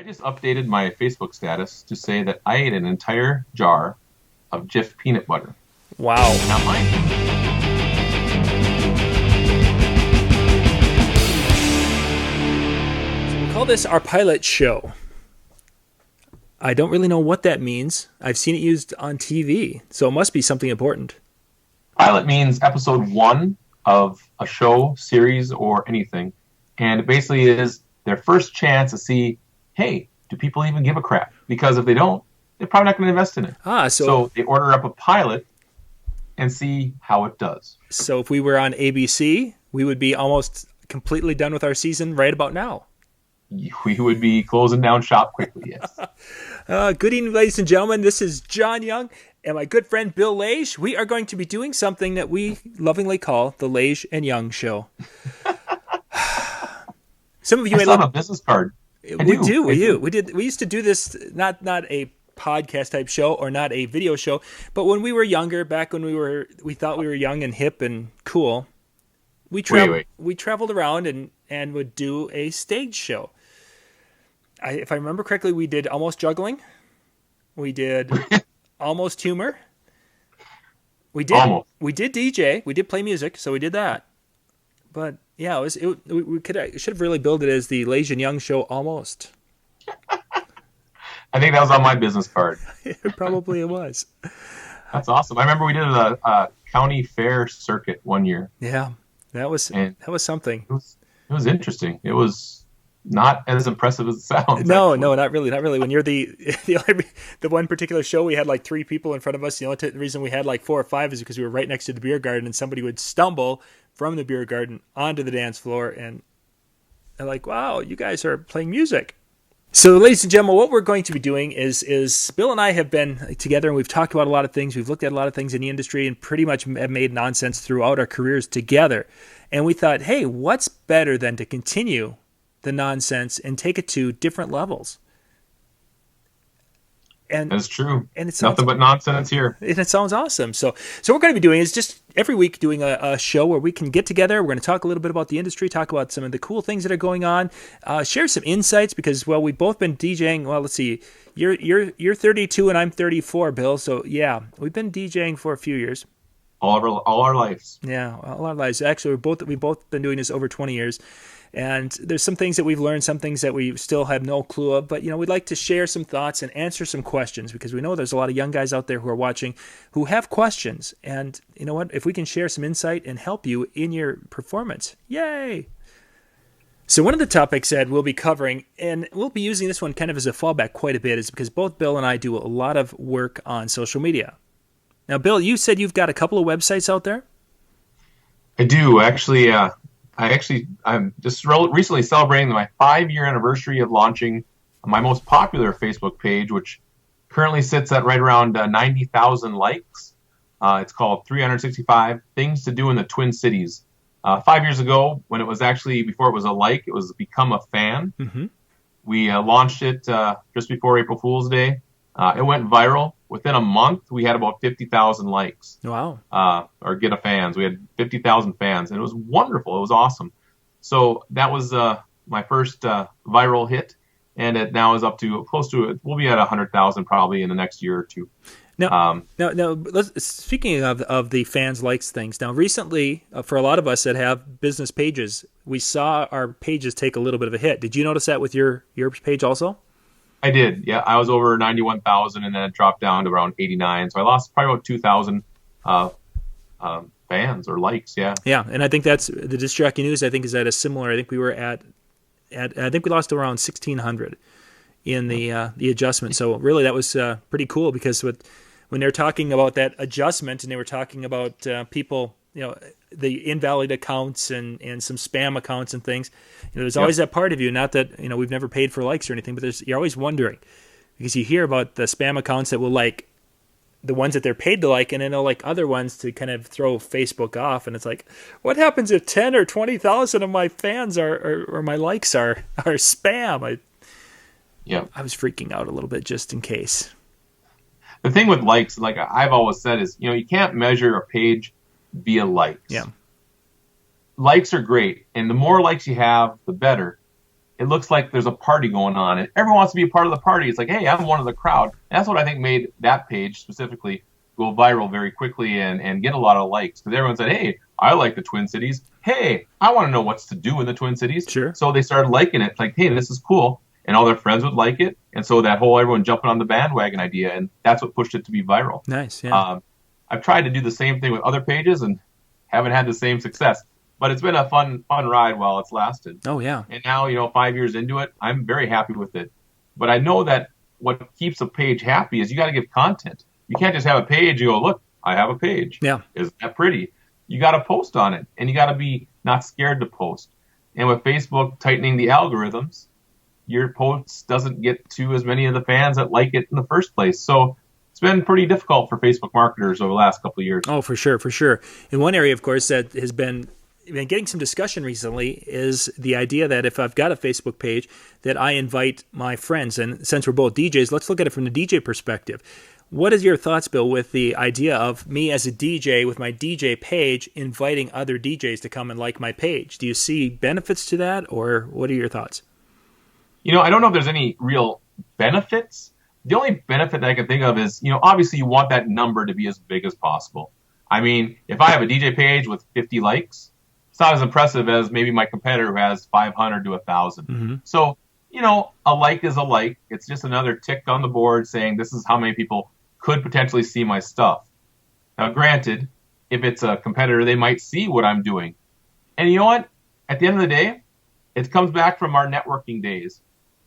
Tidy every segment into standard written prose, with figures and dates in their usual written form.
I just updated my Facebook status to say that I ate an entire jar of Jif peanut butter. Wow. Not mine. So we'll call this our pilot show. I don't really know what that means. I've seen it used on TV, so it must be something important. Pilot means episode 1 of a show, series, or anything. And it basically is their first chance to see, hey, do people even give a crap? Because if they don't, they're probably not going to invest in it. So they order up a pilot and see how it does. So if we were on ABC, we would be almost completely done with our season right about now. We would be closing down shop quickly, yes. Good evening, ladies and gentlemen. This is John Young and my good friend Bill Lage. We are going to be doing something that we lovingly call the Lage and Young Show. Some of you I still have a business card. We do. We used to do this, not a podcast type show or not a video show, but when we were younger, back when we thought we were young and hip and cool, we traveled around and would do a stage show. If I remember correctly, we did almost juggling. We did almost humor. We did DJ. We did play music, so we did that. But yeah, we should have really billed it as the Lage and Young Show almost. I think that was on my business card. Probably it was. That's awesome. I remember we did a county fair circuit one year. Yeah, that was something. It was interesting. It was not as impressive as it sounds. No, not really. When you're the one particular show, we had like 3 people in front of us. The only reason we had like 4 or 5 is because we were right next to the beer garden, and somebody would stumble from the beer garden onto the dance floor, and they're like, "Wow, you guys are playing music." So, ladies and gentlemen, what we're going to be doing is Bill and I have been together, and we've talked about a lot of things. We've looked at a lot of things in the industry, and pretty much have made nonsense throughout our careers together. And we thought, hey, what's better than to continue the nonsense and take it to different levels? And that's true. And it's nothing but nonsense here. And it sounds awesome. So what we're going to be doing is just every week doing a show where we can get together. We're going to talk a little bit about the industry, talk about some of the cool things that are going on, share some insights because, well, we've both been DJing. Well, let's see. You're 32 and I'm 34, Bill. So yeah, we've been DJing for a few years. All our lives. Yeah, all our lives. Actually, we've both been doing this over 20 years. And there's some things that we've learned, some things that we still have no clue of. But, we'd like to share some thoughts and answer some questions because we know there's a lot of young guys out there who are watching who have questions. And you know what? If we can share some insight and help you in your performance, yay! So one of the topics that we'll be covering, and we'll be using this one kind of as a fallback quite a bit, is because both Bill and I do a lot of work on social media. Now, Bill, you said you've got a couple of websites out there? I do, actually. I'm just recently celebrating my 5-year anniversary of launching my most popular Facebook page, which currently sits at right around 90,000 likes. It's called 365 Things to Do in the Twin Cities. 5 years ago, when it was actually, before it was a like, it was Become a Fan. Mm-hmm. We launched it just before April Fool's Day. It went viral. Within a month, we had about 50,000 likes. Wow. Or get a fans. We had 50,000 fans, and it was wonderful. It was awesome. So that was my first viral hit, and it now is up to close to, we'll be at 100,000 probably in the next year or two. Now, speaking of the fans likes things, now recently, for a lot of us that have business pages, we saw our pages take a little bit of a hit. Did you notice that with your page also? I did, yeah. I was over 91,000, and then it dropped down to around 89. So I lost probably about 2,000 fans or likes, yeah. Yeah, and I think that's the Disc Jockey News. I think is at a similar. I think we were at I think we lost around 1,600 in the adjustment. So really, that was pretty cool because when they're talking about that adjustment, and they were talking about people, the invalid accounts and some spam accounts and things. There's always that part of you, not that, we've never paid for likes or anything, but you're always wondering because you hear about the spam accounts that will like the ones that they're paid to like, and then they'll like other ones to kind of throw Facebook off. And it's like, what happens if 10 or 20,000 of my fans or my likes are spam? I was freaking out a little bit just in case. The thing with likes, like I've always said, is, you can't measure a page via likes. Yeah. Likes are great, and the more likes you have, the better. it looks like there's a party going on, and everyone wants to be a part of the party. It's like, hey, I'm one of the crowd. And that's what I think made that page specifically go viral very quickly and get a lot of likes, because everyone said, hey, I like the Twin Cities. Hey, I want to know what's to do in the Twin Cities. Sure. So they started liking it. Like, hey, this is cool. And all their friends would like it. And so that whole everyone jumping on the bandwagon idea, and that's what pushed it to be viral. Nice, yeah. I've tried to do the same thing with other pages and haven't had the same success. But it's been a fun ride while it's lasted. Oh, yeah. And now, 5 years into it, I'm very happy with it. But I know that what keeps a page happy is you got to give content. You can't just have a page and go, look, I have a page. Yeah. Isn't that pretty? You got to post on it, and you got to be not scared to post. And with Facebook tightening the algorithms, your posts doesn't get to as many of the fans that like it in the first place. So it's been pretty difficult for Facebook marketers over the last couple of years. Oh, for sure, for sure. And one area, of course, that has been getting some discussion recently is the idea that if I've got a Facebook page, that I invite my friends. And since we're both DJs, let's look at it from the DJ perspective. What is your thoughts, Bill, with the idea of me as a DJ with my DJ page inviting other DJs to come and like my page? Do you see benefits to that, or what are your thoughts? I don't know if there's any real benefits. The only benefit that I can think of is, obviously you want that number to be as big as possible. I mean, if I have a DJ page with 50 likes, it's not as impressive as maybe my competitor who has 500 to 1,000. Mm-hmm. So, a like is a like. It's just another tick on the board saying this is how many people could potentially see my stuff. Now, granted, if it's a competitor, they might see what I'm doing. And you know what? At the end of the day, it comes back from our networking days.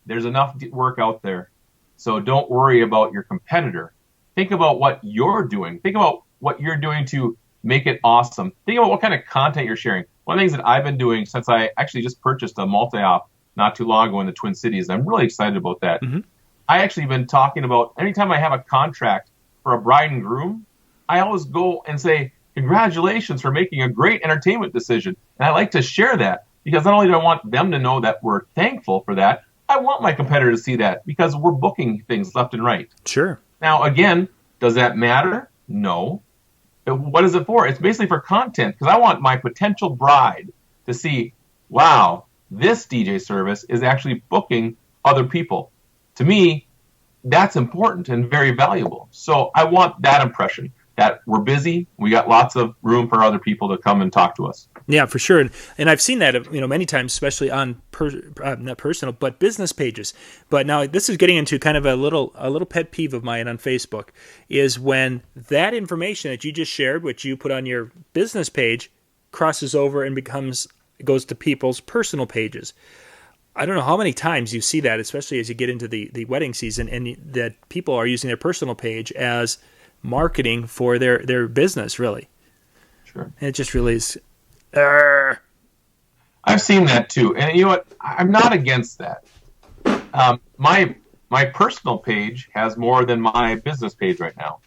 There's enough work out there. So don't worry about your competitor. Think about what you're doing. Think about what you're doing to make it awesome. Think about what kind of content you're sharing. One of the things that I've been doing since I actually just purchased a multi-op not too long ago in the Twin Cities, I'm really excited about that. Mm-hmm. I actually been talking about anytime I have a contract for a bride and groom, I always go and say, congratulations for making a great entertainment decision. And I like to share that because not only do I want them to know that we're thankful for that, I want my competitor to see that because we're booking things left and right. Sure. Now, again, does that matter? No. But what is it for? It's basically for content because I want my potential bride to see, wow, this DJ service is actually booking other people. To me, that's important and very valuable. So I want that impression that we're busy. We got lots of room for other people to come and talk to us. Yeah, for sure. And I've seen that, many times, especially on not personal, but business pages. But now this is getting into kind of a little pet peeve of mine on Facebook is when that information that you just shared, which you put on your business page, crosses over and goes to people's personal pages. I don't know how many times you see that, especially as you get into the wedding season, and that people are using their personal page as marketing for their business, really. Sure. And it just really is. I've seen that too, and you know what? I'm not against that. My personal page has more than my business page right now,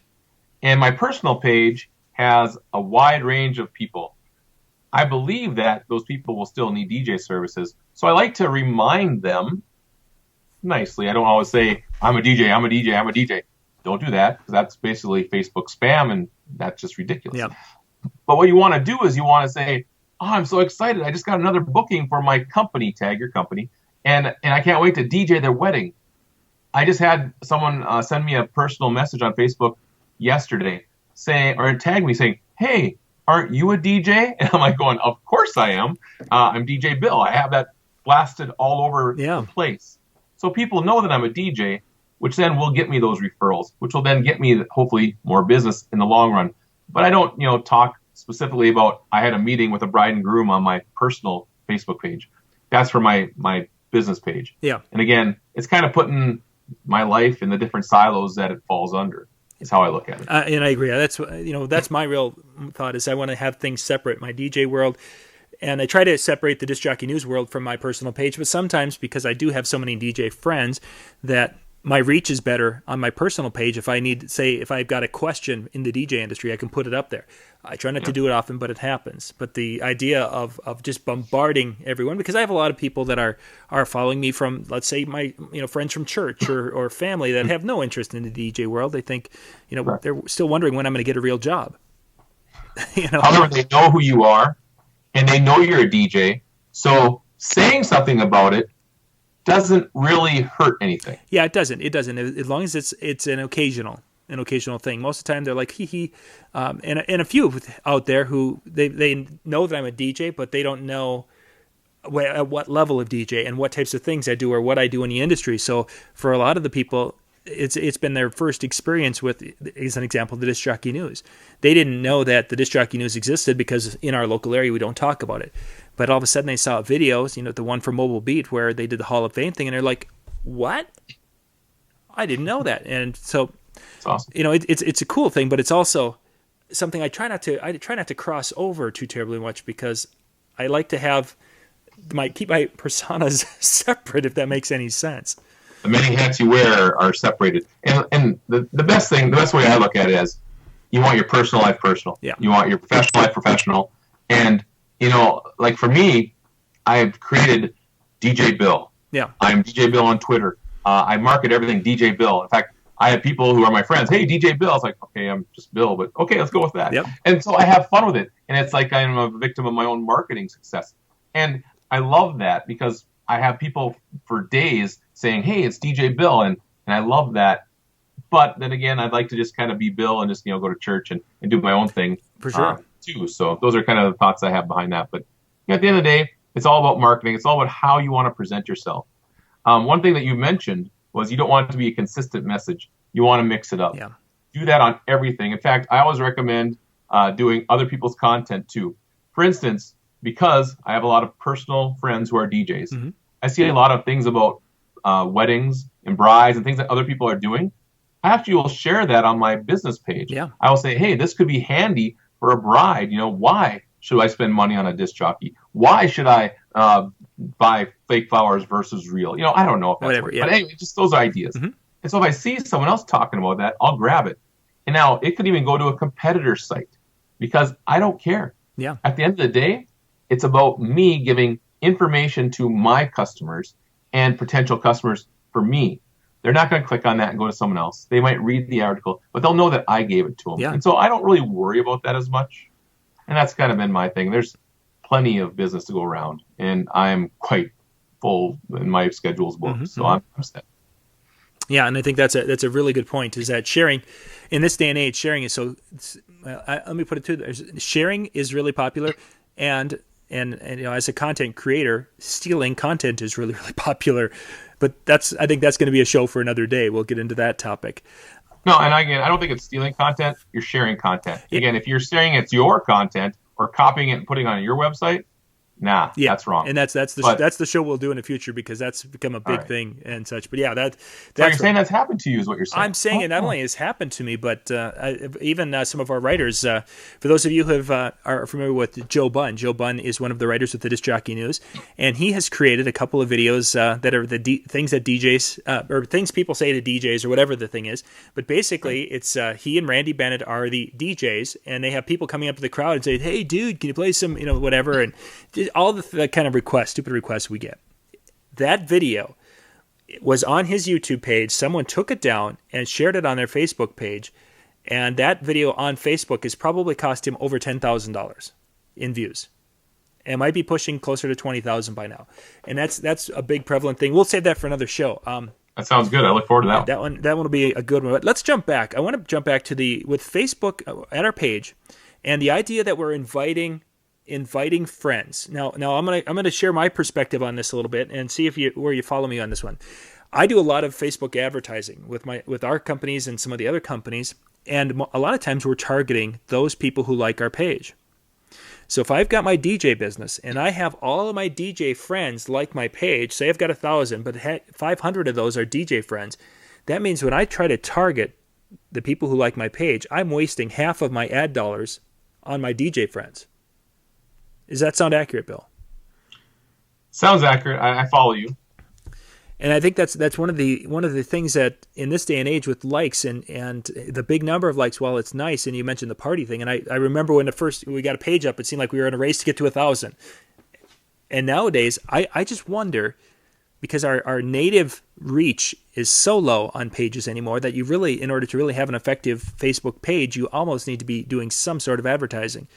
and my personal page has a wide range of people. I believe that those people will still need DJ services, so I like to remind them nicely. I don't always say, I'm a DJ, I'm a DJ, I'm a DJ. Don't do that, because that's basically Facebook spam, and that's just ridiculous. Yep. But what you want to do is you want to say, oh, I'm so excited. I just got another booking for my company, tag your company, and I can't wait to DJ their wedding. I just had someone send me a personal message on Facebook yesterday tag me saying, hey, aren't you a DJ? And I'm like going, of course I am. I'm DJ Bill. I have that blasted all over the place. So people know that I'm a DJ, which then will get me those referrals, which will then get me hopefully more business in the long run. But I don't, talk specifically about I had a meeting with a bride and groom on my personal Facebook page. That's for my business page. Yeah. And again, it's kind of putting my life in the different silos that it falls under. Is how I look at it. And I agree. That's my real thought is I want to have things separate. My DJ world, and I try to separate the Disc Jockey News world from my personal page. But sometimes, because I do have so many DJ friends, that my reach is better on my personal page. If I've got a question in the DJ industry, I can put it up there. I try not to do it often, but it happens. But the idea of just bombarding everyone, because I have a lot of people that are following me from, let's say, my friends from church or family that have no interest in the DJ world. They think, they're still wondering when I'm going to get a real job. However, they know who you are, and they know you're a DJ. So saying something about it doesn't really hurt anything. Yeah, it doesn't. It doesn't. As long as it's an occasional thing. Most of the time they're like hee hee, and a few out there who they know that I'm a DJ, but they don't know at what level of DJ and what types of things I do or what I do in the industry. So for a lot of the people, it's been their first experience with, as an example, the Disc Jockey News. They didn't know that the Disc Jockey News existed because in our local area we don't talk about it. But all of a sudden they saw videos, the one for Mobile Beat where they did the Hall of Fame thing, and they're like, "What? I didn't know that." And so, It's awesome. it's a cool thing, but it's also something I try not to cross over too terribly much, because I like to keep my personas separate, if that makes any sense. The many hats you wear are separated. And the best way I look at it is, you want your personal life personal. Yeah. You want your professional life professional. And, like for me, I've created DJ Bill. Yeah. I'm DJ Bill on Twitter. I market everything DJ Bill. In fact, I have people who are my friends. Hey, DJ Bill. I was like, okay, I'm just Bill, but okay, let's go with that. Yep. And so I have fun with it. And it's like I'm a victim of my own marketing success. And I love that, because I have people for days saying, hey, it's DJ Bill. And I love that. But then again, I'd like to just kind of be Bill and just, go to church and do my own thing. For sure. Too. So those are kind of the thoughts I have behind that. But at the end of the day, it's all about marketing. It's all about how you want to present yourself. One thing that you mentioned was you don't want it to be a consistent message. You want to mix it up. Yeah. Do that on everything. In fact, I always recommend doing other people's content too. For instance, because I have a lot of personal friends who are DJs, Mm-hmm. I see a lot of things about weddings and brides and things that other people are doing. I actually will share that on my business page. Yeah. I will say, hey, this could be handy for a bride. Why should I spend money on a disc jockey? Why should I buy fake flowers versus real? I don't know if that's Whatever, yeah. But anyway, just those ideas. Mm-hmm. And so if I see someone else talking about that, I'll grab it. And now it could even go to a competitor site, because I don't care. Yeah. At the end of the day, it's about me giving information to my customers and potential customers for me. They're not going to click on that and go to someone else. They might read the article, but they'll know that I gave it to them. Yeah. And so I don't really worry about that as much. And that's kind of been my thing. There's plenty of business to go around, and I'm quite full in my schedule's booked. Mm-hmm. So I'm set. Yeah, and I think that's a really good point. Is that sharing in this day and age, sharing is so. Let me put it to this: sharing is really popular, and as a content creator, stealing content is really popular. But I think that's going to be a show for another day. We'll get into that topic. No, and again, I don't think it's stealing content. You're sharing content. Again, if you're saying it's your content or copying it and putting it on your website, that's wrong. And that's the show we'll do in the future, because that's become a big thing and such. But yeah, that's so you're saying that's happened to you, is what you're saying. I'm saying it not only has happened to me, but even some of our writers. For those of you who are familiar with Joe Bunn, Joe Bunn is one of the writers with the Disc Jockey News, and he has created a couple of videos that are things that DJs or things people say to DJs or whatever the thing is. But basically, it's he and Randy Bennett are the DJs, and they have people coming up to the crowd and say, "Hey, dude, can you play some whatever?" And all the kind of stupid requests we get. That video was on his YouTube page. Someone took it down and shared it on their Facebook page, and that video on Facebook has probably cost him over $10,000 in views. It might be pushing closer to 20,000 by now, and that's a big prevalent thing. We'll save that for another show. That sounds good. I look forward to that. That one will be a good one. But let's jump back. I want to jump back to with Facebook at our page, and the idea that we're inviting friends. Now I'm gonna share my perspective on this a little bit and see where you follow me on this one. I do a lot of Facebook advertising with our companies and some of the other companies, and a lot of times we're targeting those people who like our page. So if I've got my DJ business and I have all of my DJ friends like my page, say I've got 1,000, but 500 of those are DJ friends, that means when I try to target the people who like my page, I'm wasting half of my ad dollars on my DJ friends. Does that sound accurate, Bill? Sounds accurate. I follow you. And I think that's one of the things that in this day and age with likes and the big number of likes, while it's nice, and you mentioned the party thing, and I remember when we got a page up, it seemed like we were in a race to get to 1,000. And nowadays, I just wonder, because our native reach is so low on pages anymore, that you really, in order to really have an effective Facebook page, you almost need to be doing some sort of advertising.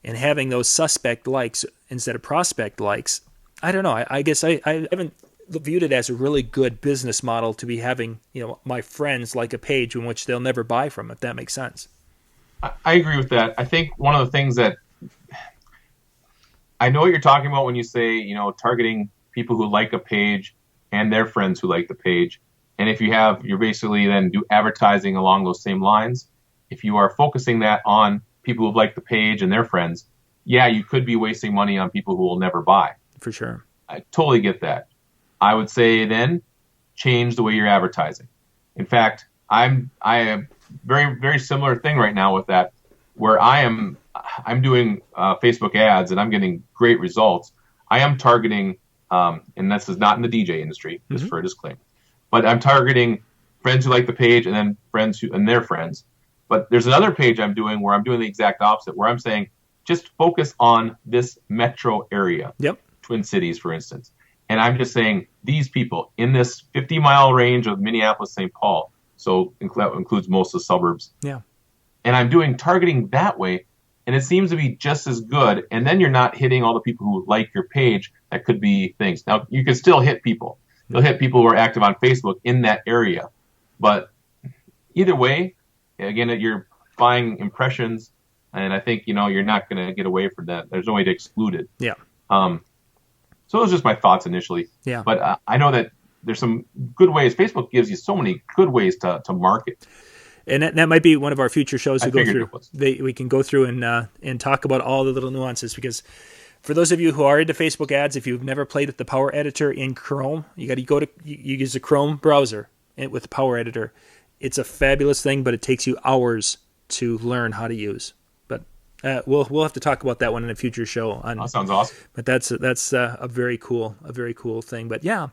And having those suspect likes instead of prospect likes, I don't know. I guess I haven't viewed it as a really good business model to be having, my friends like a page in which they'll never buy from, if that makes sense. I agree with that. I think one of the things that I know what you're talking about when you say, targeting people who like a page and their friends who like the page. And if you're basically then do advertising along those same lines. If you are focusing that on people who like the page and their friends, yeah, you could be wasting money on people who will never buy. For sure. I totally get that. I would say then change the way you're advertising. In fact, I am very, very similar thing right now with that, where I'm doing Facebook ads and I'm getting great results. I am targeting, and this is not in the DJ industry, just for a disclaimer, but I'm targeting friends who like the page and then friends and their friends. But there's another page I'm doing where I'm doing the exact opposite, where I'm saying just focus on this metro area, Twin Cities, for instance. And I'm just saying these people in this 50-mile range of Minneapolis, St. Paul, so that includes most of the suburbs. Yeah. And I'm doing targeting that way, and it seems to be just as good. And then you're not hitting all the people who like your page. That could be things. Now, you can still hit people. You'll hit people who are active on Facebook in that area. But either way, again, you're buying impressions, and I think, you're not going to get away from that. There's no way to exclude it. Yeah. So those are just my thoughts initially. Yeah. But I know that there's some good ways. Facebook gives you so many good ways to market. And that might be one of our future shows to go through. We can go through and talk about all the little nuances, because for those of you who are into Facebook ads, if you've never played with the Power Editor in Chrome, you use the Chrome browser with the Power Editor. It's a fabulous thing, but it takes you hours to learn how to use. But we'll have to talk about that one in a future show. That sounds awesome. But that's a very cool thing. But yeah.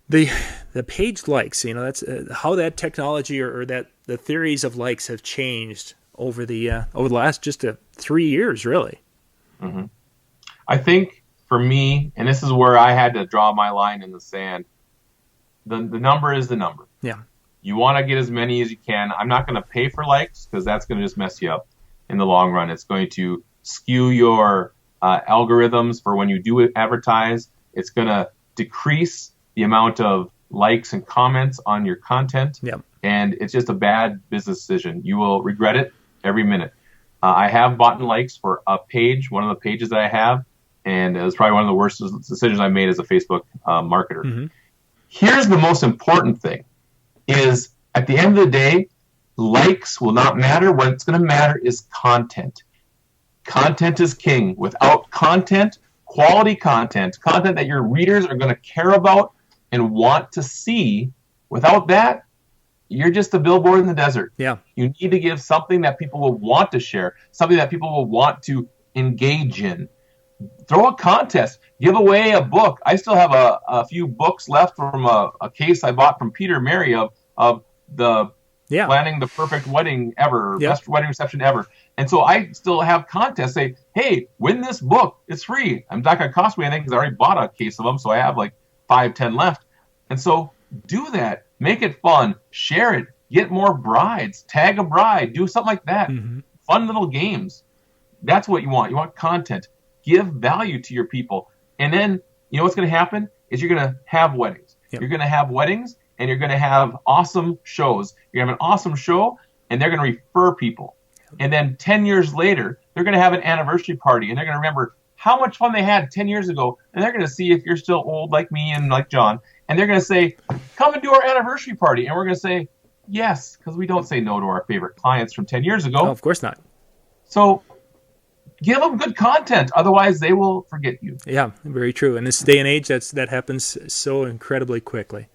The page likes, that's how that technology or that the theories of likes have changed over the last just 3 years, really. Mm-hmm. I think for me, and this is where I had to draw my line in the sand, the number is the number. Yeah. You want to get as many as you can. I'm not going to pay for likes because that's going to just mess you up in the long run. It's going to skew your algorithms for when you do advertise. It's going to decrease the amount of likes and comments on your content. Yep. And it's just a bad business decision. You will regret it every minute. I have bought likes for a page, one of the pages that I have, and it was probably one of the worst decisions I made as a Facebook marketer. Mm-hmm. Here's the most important thing, is at the end of the day, likes will not matter. What's going to matter is content. Content is king. Without content, quality content that your readers are going to care about and want to see, without that, you're just a billboard in the desert. Yeah. You need to give something that people will want to share, something that people will want to engage in. Throw a contest. Give away a book. I still have a few books left from a case I bought from Peter Mary of the planning the perfect wedding ever, best wedding reception ever. And so I still have contests. Say, hey, win this book. It's free. I'm not going to cost me anything because I already bought a case of them, so I have like 5-10 left. And so do that. Make it fun. Share it. Get more brides. Tag a bride. Do something like that. Mm-hmm. Fun little games. That's what you want. You want content. Give value to your people. And then, what's going to happen is you're going to have weddings. Yep. You're going to have weddings, and you're going to have awesome shows. You're going to have an awesome show, and they're going to refer people. And then 10 years later, they're going to have an anniversary party, and they're going to remember how much fun they had 10 years ago. And they're going to see if you're still old like me and like John. And they're going to say, come and do our anniversary party. And we're going to say, yes, because we don't say no to our favorite clients from 10 years ago. Oh, of course not. So give them good content. Otherwise, they will forget you. Yeah, very true. In this day and age, that happens so incredibly quickly.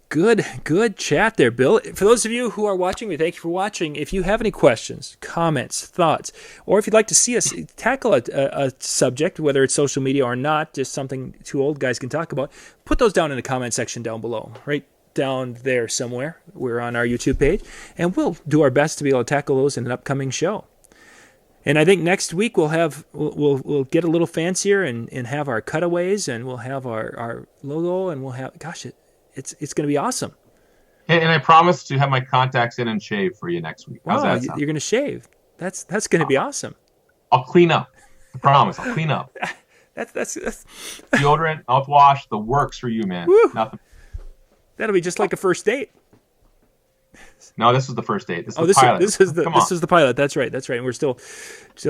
Good chat there, Bill. For those of you who are watching, we thank you for watching. If you have any questions, comments, thoughts, or if you'd like to see us tackle a subject, whether it's social media or not, just something two old guys can talk about, put those down in the comment section down below, right down there somewhere. We're on our YouTube page, and we'll do our best to be able to tackle those in an upcoming show. And I think next week we'll get a little fancier and have our cutaways, and we'll have our logo, and we'll have it's going to be awesome. And I promise to have my contacts in and shave for you next week. How's that sound? You're going to shave. That's going to be awesome. I'll clean up. I promise. I'll clean up. That's Deodorant, mouthwash, the works for you, man. Woo. Nothing. That'll be just like a first date. No, this was the first date. This is Oh, the pilot. this is the pilot. That's right. And we're still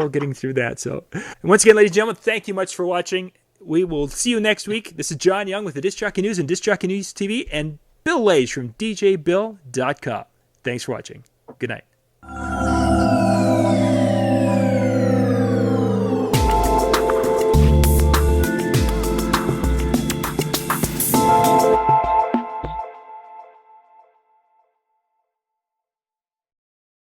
getting through that. So, and once again, ladies and gentlemen, thank you much for watching. We will see you next week. This is John Young with the Disc Jockey News and Disc Jockey News TV, and Bill Lage from DJBill.com. Thanks for watching. Good night.